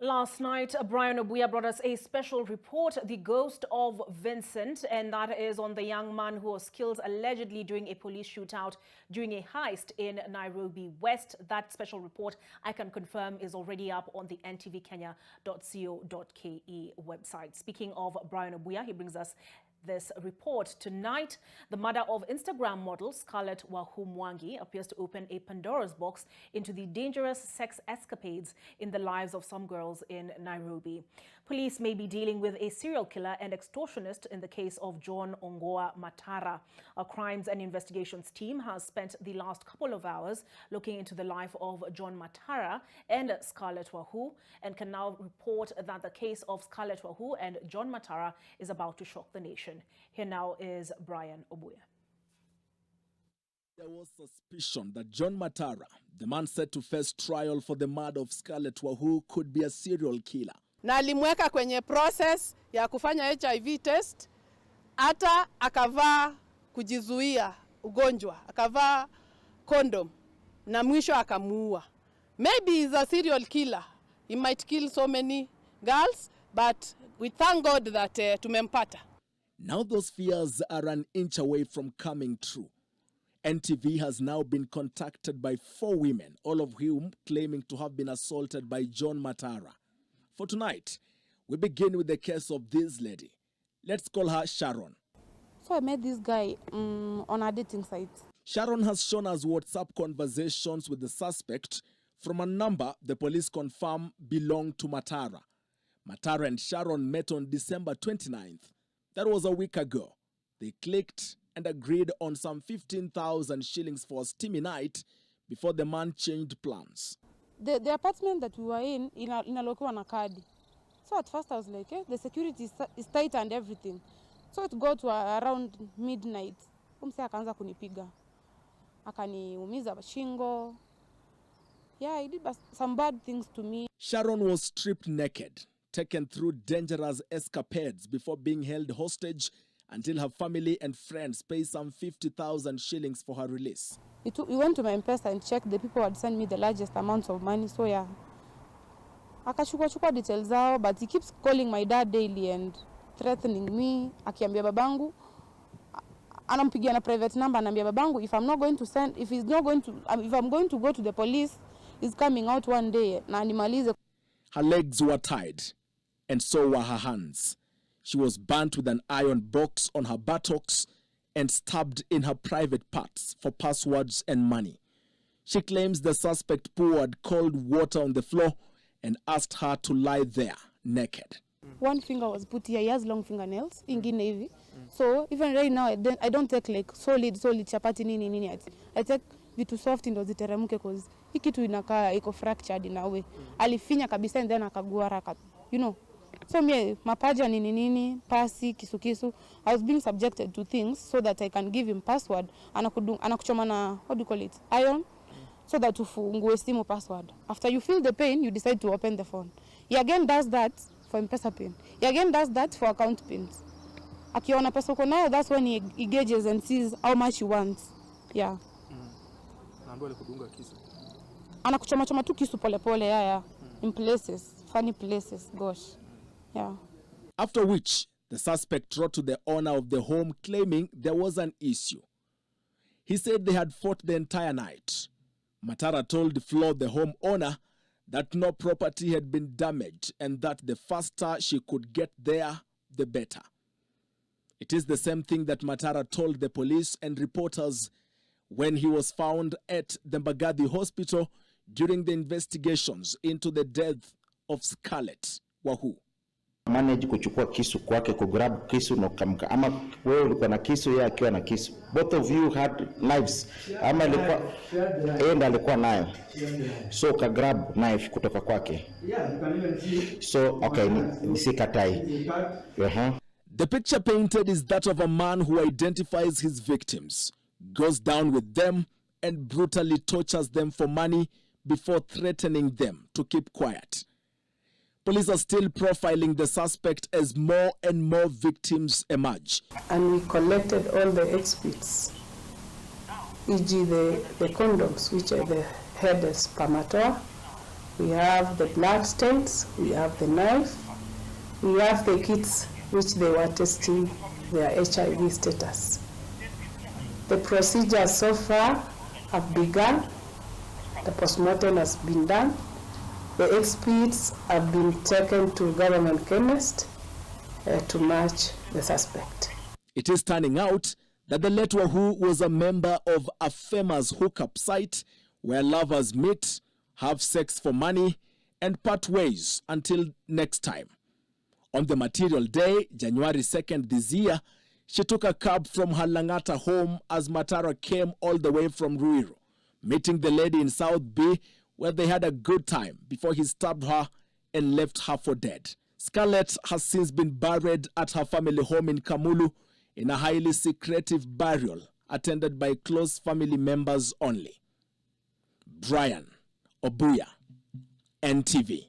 Last night, Brian Obuya brought us a special report, The Ghost of Vincent, and that is on the young man who was killed allegedly during a police shootout during a heist in Nairobi West. That special report, I can confirm, is already up on the ntvkenya.co.ke website. Speaking of Brian Obuya, he brings us this report. Tonight, the mother of Instagram model Scarlett Wahumwangi appears to open a Pandora's box into the dangerous sex escapades in the lives of some girls in Nairobi. Police may be dealing with a serial killer and extortionist in the case of John Ongoa Matara. Our crimes and investigations team has spent the last couple of hours looking into the life of John Matara and Scarlett Wahu, and can now report that the case of Scarlett Wahu and John Matara is about to shock the nation. Here now is Brian Obuya. There was suspicion that John Matara, the man set to face trial for the murder of Scarlett Wahu, could be a serial killer. Na alimweka kwenye process ya kufanya HIV test, hata akavaa kujizuia ugonjwa, akavaa condom, na mwisho akamuua. Maybe he's a serial killer. He might kill so many girls, but we thank God that tumempata. Now those fears are an inch away from coming true. NTV has now been contacted by 4 women, all of whom claiming to have been assaulted by John Matara. For tonight, we begin with the case of this lady. Let's call her Sharon. So I met this guy on a dating site. Sharon has shown us WhatsApp conversations with the suspect from a number the police confirm belonged to Matara. Matara and Sharon met on December 29th. That was a week ago. They clicked and agreed on some 15,000 shillings for a steamy night before the man changed plans. The apartment that we were in inalokiwa na kadi. So at first I was like, the security is tight and everything. So it got to around midnight. Mse akaanza kunipiga. Akaniumiza shingo. Yeah, he did some bad things to me. Sharon was stripped naked, taken through dangerous escapades before being held hostage until her family and friends paid some 50,000 shillings for her release. We went to my M-Pesa and checked. The people had sent me the largest amounts of money, so yeah. Akachukua details zao, but he keeps calling my dad daily and threatening me. Akiambia babangu, anampigia na private number, anambia babangu, if I'm going to go to the police, he's coming out one day na animalize. Her legs were tied, and so were her hands. She was burnt with an iron box on her buttocks and stabbed in her private parts for passwords and money. She claims the suspect poured cold water on the floor and asked her to lie there naked. One finger was put here. He has long fingernails, ingine hivi. So even right now, I don't take like solid chapati nini. I take vitu soft ndo ziteremke cause hii kitu inakaa iko fractured in a way. Alifinya kabisa and then akaguara, you know. So me mapaja nini pasi kisu. I was being subjected to things so that I can give him password. Anakuchoma na, what do you call it, iron, so that ufungue simu password. After you feel the pain, you decide to open the phone. He again does that for M-Pesa pin. He again does that for account pins. Akiona pesa uko nayo, that's when he gauges and sees how much he wants. Yeah. Na ndo alikudunga kisu. Anakuchoma tu kisu pole yeah. In places, funny places, gosh. Yeah. After which, the suspect wrote to the owner of the home claiming there was an issue. He said they had fought the entire night. Matara told the home owner that no property had been damaged and that the faster she could get there, the better. It is the same thing that Matara told the police and reporters when he was found at the Mbagathi hospital during the investigations into the death of Scarlett Wahu. Manage kuchukua kisu kwake, kugrab kisu na kamka, ama wewe ulikuwa na kisu yeye akiwa na kisu, both of you had knives, ama alikuwa nayo, so ka grab knife kutoka kwake. So okay, nisikatai. The picture painted is that of a man who identifies his victims, goes down with them and brutally tortures them for money before threatening them to keep quiet. Police are still profiling the suspect as more and more victims emerge. And we collected all the exhibits, e.g. the condoms, which are the head spermatoa, we have the blood stains, we have the knife, we have the kits which they were testing their HIV status. The procedures so far have begun. The postmortem has been done. The experts have been taken to government chemist to match the suspect. It is turning out that the late Wahu was a member of a famous hookup site where lovers meet, have sex for money, and part ways until next time. On the material day, January 2nd this year, she took a cab from her Langata home as Matara came all the way from Ruiru, meeting the lady in South B, where they had a good time before he stabbed her and left her for dead. Scarlett has since been buried at her family home in Kamulu in a highly secretive burial attended by close family members only. Brian Obuya, NTV.